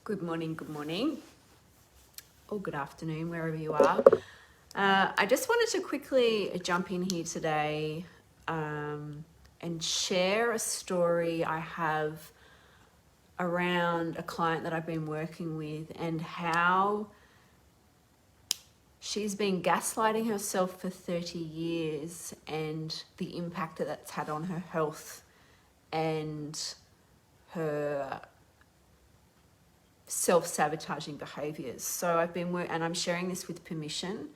Good morning, or good afternoon, wherever you are. I just wanted to quickly jump in here today and share a story I have around a client that I've been working with and how she's been gaslighting herself for 30 years and the impact that that's had on her health and her self-sabotaging behaviors. So I've been and I'm sharing this with permission.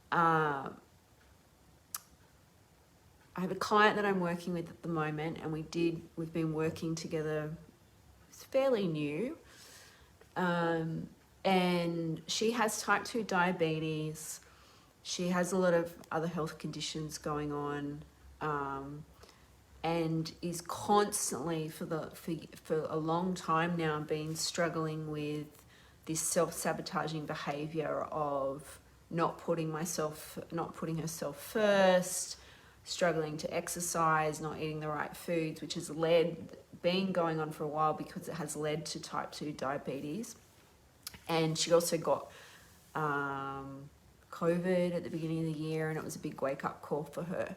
I have a client that I'm working with at the moment, and we've been working together. It's fairly new, and she has type 2 diabetes. She has a lot of other health conditions going on, and is constantly for a long time now been struggling with this self-sabotaging behavior of not putting herself first, struggling to exercise, not eating the right foods, which has been going on for a while because it has led to type 2 diabetes. And she also got COVID at the beginning of the year, and it was a big wake-up call for her.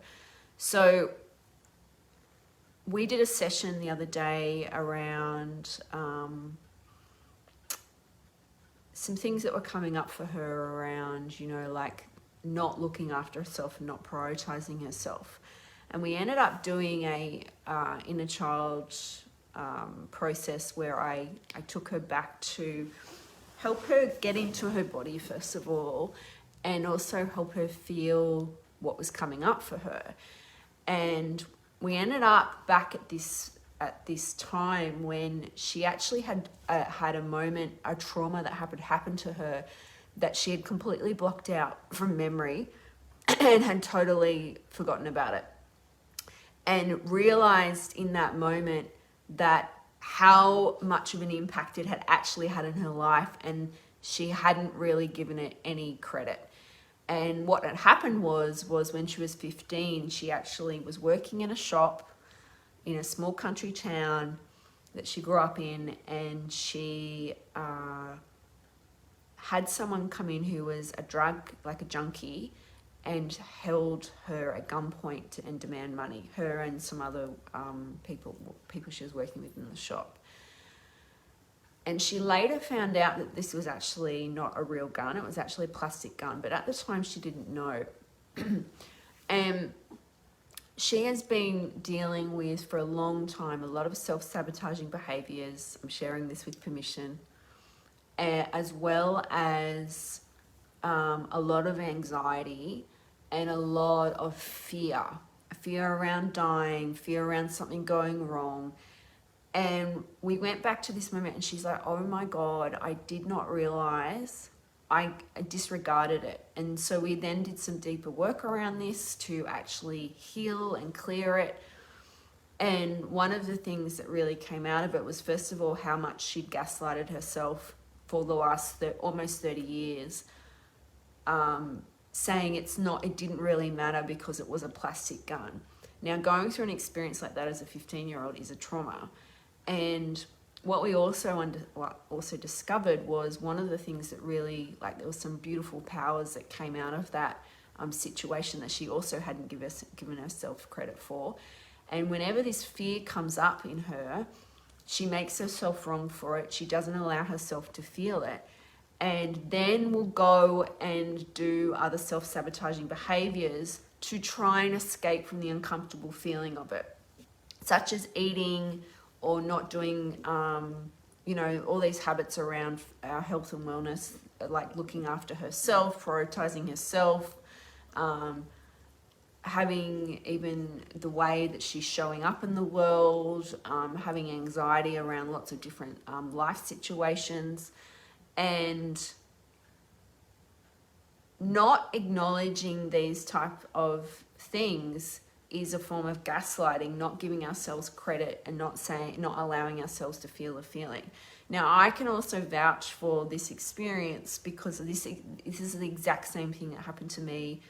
So we did a session the other day around some things that were coming up for her around, like not looking after herself and not prioritizing herself. And we ended up doing a inner child process where I took her back to help her get into her body, first of all, and also help her feel what was coming up for her. And we ended up back at this time when she actually had a moment, a trauma that happened to her that she had completely blocked out from memory and had totally forgotten about it. And realized in that moment that how much of an impact it had actually had in her life, and she hadn't really given it any credit. And what had happened was when she was 15, she actually was working in a shop in a small country town that she grew up in, and she had someone come in who was a junkie, and held her at gunpoint and demand money, her and some other people she was working with in the shop. And she later found out that this was actually not a real gun, it was actually a plastic gun, but at the time she didn't know. And she has been dealing with, for a long time, a lot of self-sabotaging behaviors. I'm sharing this with permission, as well as a lot of anxiety and a lot of fear around dying, fear around something going wrong. And we went back to this moment, and she's like, oh my God, I did not realize I disregarded it. And so we then did some deeper work around this to actually heal and clear it. And one of the things that really came out of it was, first of all, how much she'd gaslighted herself for the last almost 30 years, saying it didn't really matter because it was a plastic gun. Now, going through an experience like that as a 15-year-old is a trauma. And what we also discovered was, one of the things that really, there was some beautiful powers that came out of that situation that she also hadn't given herself credit for. And whenever this fear comes up in her, she makes herself wrong for it. She doesn't allow herself to feel it. And then will go and do other self-sabotaging behaviors to try and escape from the uncomfortable feeling of it, such as eating or not doing, all these habits around our health and wellness, like looking after herself, prioritizing herself, having even the way that she's showing up in the world, having anxiety around lots of different life situations, and not acknowledging these type of things is a form of gaslighting, not giving ourselves credit and not allowing ourselves to feel the feeling. Now, I can also vouch for this experience because this is the exact same thing that happened to me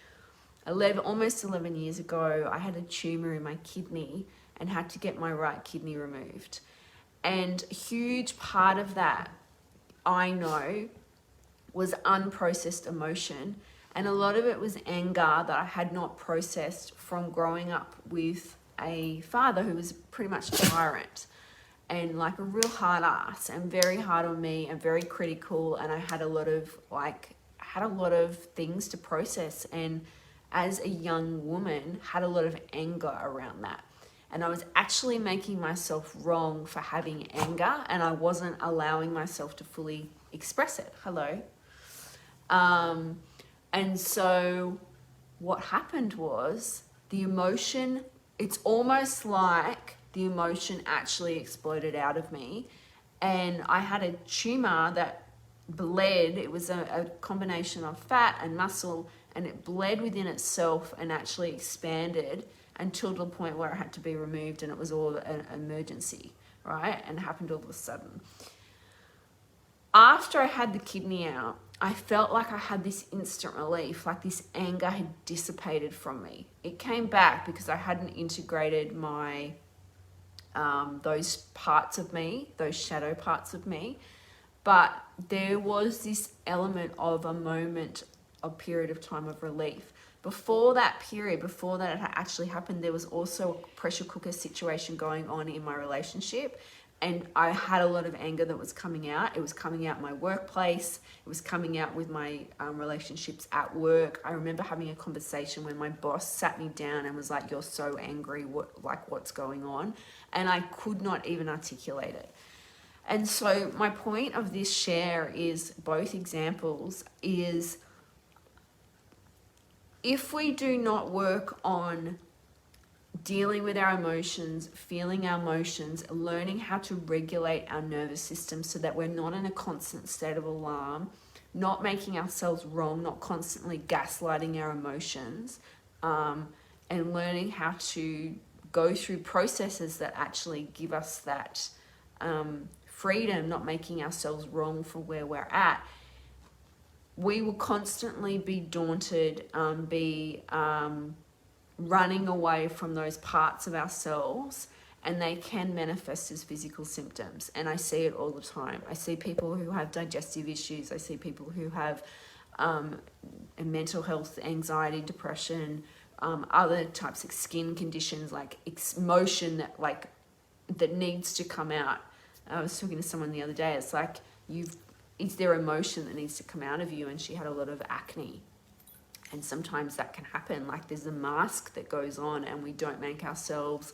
almost 11 years ago. I had a tumor in my kidney and had to get my right kidney removed. And a huge part of that I know was unprocessed emotion. And a lot of it was anger that I had not processed from growing up with a father who was pretty much a tyrant and like a real hard ass and very hard on me and very critical. And I had a lot of things to process. And as a young woman, had a lot of anger around that. And I was actually making myself wrong for having anger, and I wasn't allowing myself to fully express it. Hello. And so what happened was the emotion, it's almost like the emotion actually exploded out of me. And I had a tumor that bled. It was a combination of fat and muscle, and it bled within itself and actually expanded until to the point where it had to be removed, and it was all an emergency, right? And it happened all of a sudden. After I had the kidney out, I felt like I had this instant relief, like this anger had dissipated from me. It came back because I hadn't integrated my those parts of me, those shadow parts of me. But there was this element of a moment, a period of time of relief. Before that period, before that had actually happened, there was also a pressure cooker situation going on in my relationship. And I had a lot of anger that was coming out. It was coming out in my workplace. It was coming out with my relationships at work. I remember having a conversation when my boss sat me down and was like, "You're so angry. What's going on?" And I could not even articulate it. And so my point of this share is both examples is if we do not work on dealing with our emotions, feeling our emotions, learning how to regulate our nervous system so that we're not in a constant state of alarm, not making ourselves wrong, not constantly gaslighting our emotions, and learning how to go through processes that actually give us that freedom, not making ourselves wrong for where we're at, we will constantly be daunted, running away from those parts of ourselves, and they can manifest as physical symptoms. And I see it all the time. I see people who have digestive issues. I see people who have mental health, anxiety, depression, other types of skin conditions, like emotion that needs to come out. I was talking to someone the other day. It's like, is there emotion that needs to come out of you? And she had a lot of acne. And sometimes that can happen. Like there's a mask that goes on, and we don't make ourselves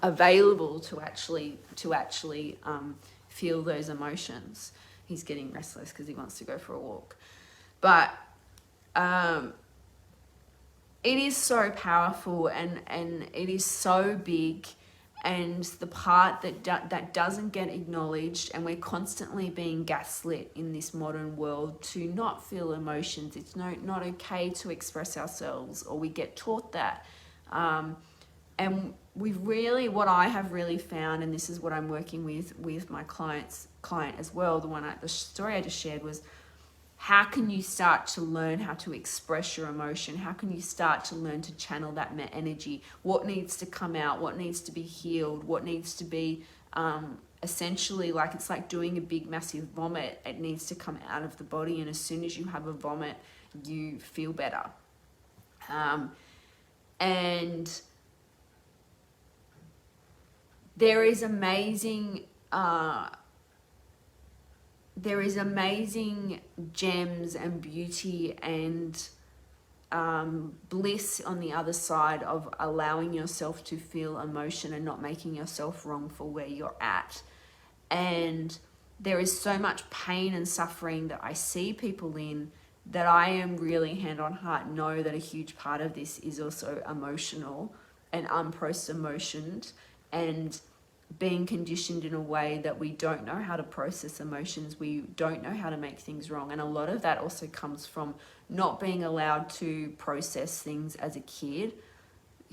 available to actually feel those emotions. He's getting restless because he wants to go for a walk. But it is so powerful, and it is so big. And the part that doesn't get acknowledged, and we're constantly being gaslit in this modern world to not feel emotions. It's not okay to express ourselves, or we get taught that. And what I have really found, and this is what I'm working with my client as well, the story I just shared was, how can you start to learn how to express your emotion? How can you start to learn to channel that energy? What needs to come out? What needs to be healed? What needs to be essentially, like it's like doing a big massive vomit. It needs to come out of the body, and as soon as you have a vomit, you feel better. And there is amazing gems and beauty and bliss on the other side of allowing yourself to feel emotion and not making yourself wrong for where you're at. And there is so much pain and suffering that I see people in, that I am really hand on heart know that a huge part of this is also emotional and unprocessed emotions, and being conditioned in a way that we don't know how to process emotions. We don't know how to make things wrong. And a lot of that also comes from not being allowed to process things as a kid.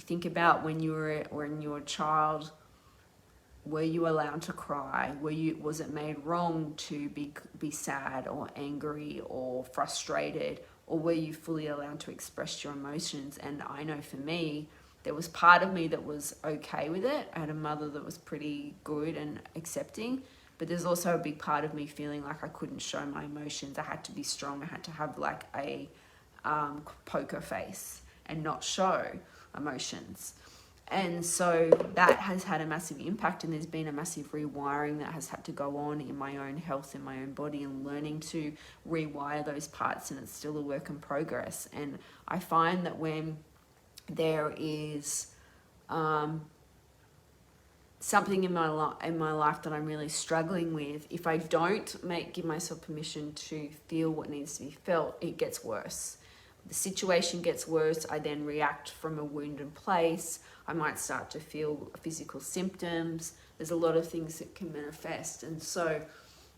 Think about when you were a child, were you allowed to cry? Was it made wrong to be sad or angry or frustrated? Or were you fully allowed to express your emotions? And I know for me, there was part of me that was okay with it. I had a mother that was pretty good and accepting, but there's also a big part of me feeling like I couldn't show my emotions. I had to be strong. I had to have like a poker face and not show emotions. And so that has had a massive impact, and there's been a massive rewiring that has had to go on in my own health, in my own body, and learning to rewire those parts, and it's still a work in progress. And I find that when there is something in my life that I'm really struggling with, if I don't give myself permission to feel what needs to be felt, it gets worse. The situation gets worse. I then react from a wounded place. I might start to feel physical symptoms. There's a lot of things that can manifest. And so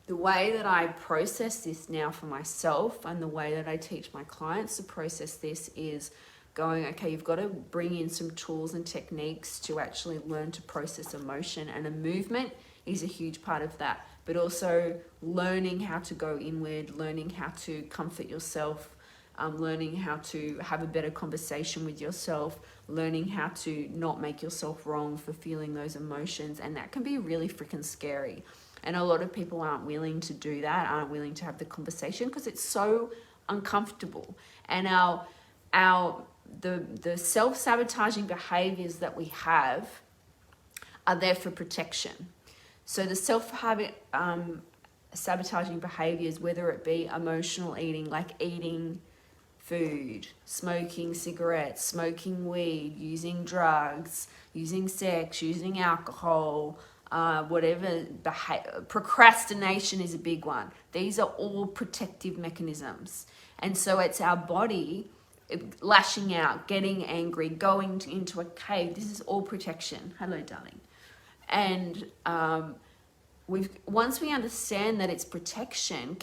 the way that I process this now for myself, and the way that I teach my clients to process this, is going, okay, you've got to bring in some tools and techniques to actually learn to process emotion. And a movement is a huge part of that. But also learning how to go inward, learning how to comfort yourself, learning how to have a better conversation with yourself, learning how to not make yourself wrong for feeling those emotions. And that can be really freaking scary. And a lot of people aren't willing to do that, aren't willing to have the conversation, because it's so uncomfortable. And the self-sabotaging behaviors that we have are there for protection. So the sabotaging behaviors, whether it be emotional eating, like eating food, smoking cigarettes, smoking weed, using drugs, using sex, using alcohol, whatever, procrastination is a big one. These are all protective mechanisms. And so it's our body lashing out, getting angry, going into a cave. This is all protection. Hello, darling. And once we understand that it's protection,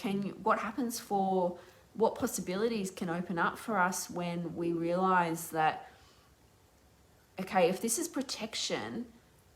what possibilities can open up for us when we realize that, okay, if this is protection,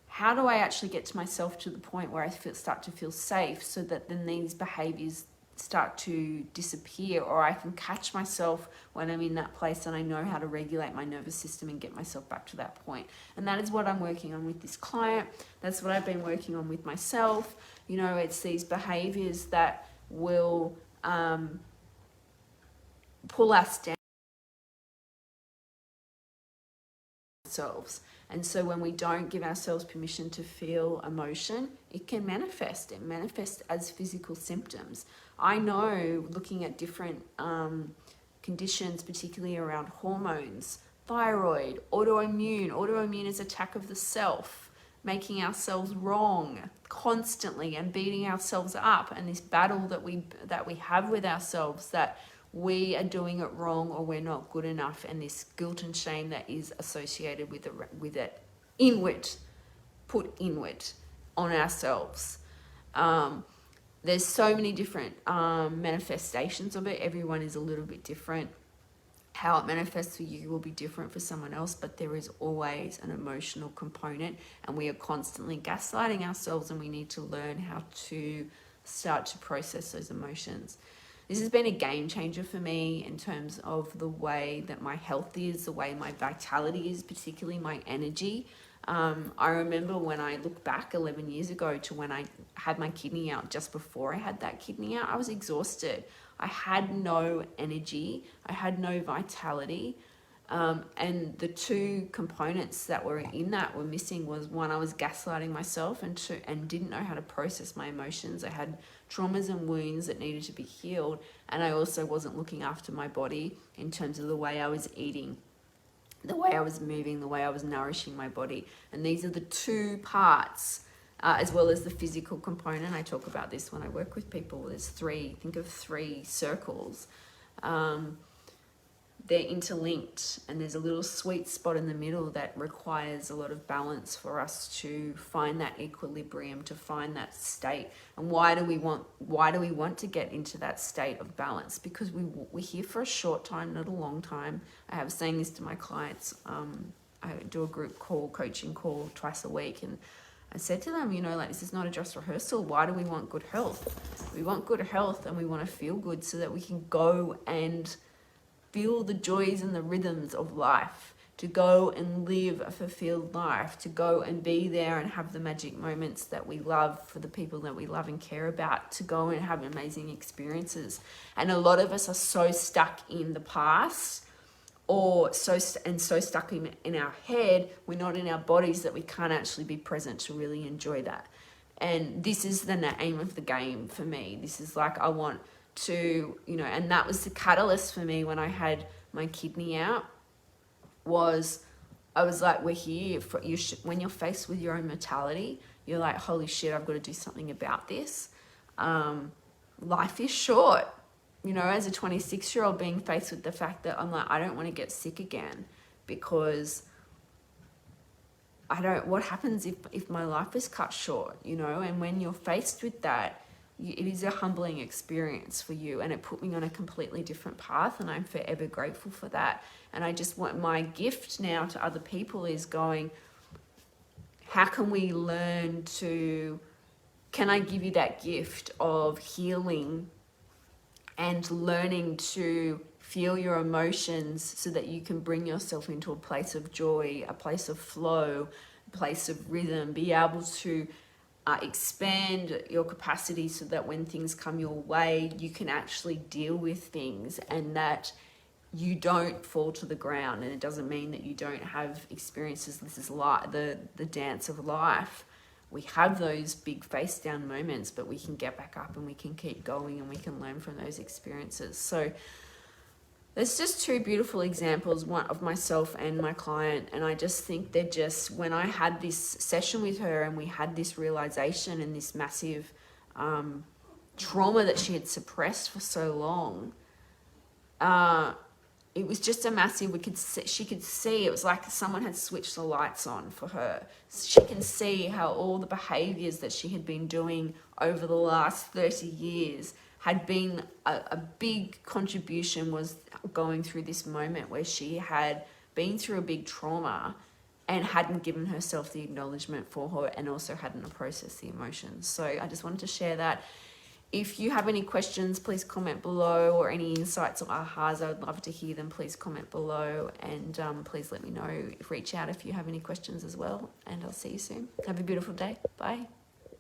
how do I actually get to myself to the point where I start to feel safe, so that then these behaviors start to disappear, or I can catch myself when I'm in that place and I know how to regulate my nervous system and get myself back to that point. And that is what I'm working on with this client. That's what I've been working on with myself. You know, it's these behaviors that will pull us down ourselves. And so when we don't give ourselves permission to feel emotion, it can manifest. It manifests as physical symptoms. I know, looking at different conditions, particularly around hormones, thyroid, autoimmune is attack of the self, making ourselves wrong constantly and beating ourselves up, and this battle that we have with ourselves, that we are doing it wrong or we're not good enough, and this guilt and shame that is associated with it put inward on ourselves. There's so many different manifestations of it. Everyone is a little bit different. How it manifests for you will be different for someone else, but there is always an emotional component, and we are constantly gaslighting ourselves, and we need to learn how to start to process those emotions. This has been a game changer for me in terms of the way that my health is, the way my vitality is, particularly my energy. I remember when I look back 11 years ago to when I had my kidney out, just before I had that kidney out, I was exhausted. I had no energy. I had no vitality. And the two components that were in that were missing was, one, I was gaslighting myself, and two, and didn't know how to process my emotions. I had traumas and wounds that needed to be healed, and I also wasn't looking after my body in terms of the way I was eating, the way I was moving, the way I was nourishing my body. And these are the two parts, as well as the physical component. I talk about this when I work with people. There's three, think of three circles. They're interlinked, and there's a little sweet spot in the middle that requires a lot of balance for us to find that equilibrium, to find that state. And why do we want to get into that state of balance? Because we're here for a short time, not a long time. I have saying this to my clients. I do a group call, coaching call twice a week, and I said to them, this is not a dress rehearsal. Why do we want good health? We want good health, and we want to feel good so that we can go and feel the joys and the rhythms of life. to go and live a fulfilled life, to go and be there and have the magic moments that we love for the people that we love and care about, to go and have amazing experiences. And a lot of us are so stuck in the past, or so stuck in our head, we're not in our bodies, that we can't actually be present to really enjoy that. And this is the aim of the game for me. This is like, I want to, and that was the catalyst for me when I had my kidney out. I was like, we're here for you. When you're faced with your own mortality, you're like, holy shit, I've got to do something about this. Life is short. As a 26-year-old, being faced with the fact that I'm like, I don't want to get sick again, because what happens if my life is cut short, and when you're faced with that, it is a humbling experience for you, and it put me on a completely different path, and I'm forever grateful for that. And I just want, my gift now to other people is going, how can we learn to, can I give you that gift of healing and learning to feel your emotions so that you can bring yourself into a place of joy, a place of flow, a place of rhythm, be able to expand your capacity so that when things come your way, you can actually deal with things, and that you don't fall to the ground. And it doesn't mean that you don't have experiences. This is the dance of life. We have those big face down moments, but we can get back up and we can keep going and we can learn from those experiences. So there's just two beautiful examples, one of myself and my client. And I just think when I had this session with her and we had this realization and this massive trauma that she had suppressed for so long, it was just a massive, she could see, it was like someone had switched the lights on for her. She can see how all the behaviors that she had been doing over the last 30 years had been a big contribution, was going through this moment where she had been through a big trauma and hadn't given herself the acknowledgement for her, and also hadn't processed the emotions. So I just wanted to share that. If you have any questions, please comment below, or any insights or ahas, I would love to hear them. Please comment below, and please let me know, reach out if you have any questions as well, and I'll see you soon. Have a beautiful day. Bye.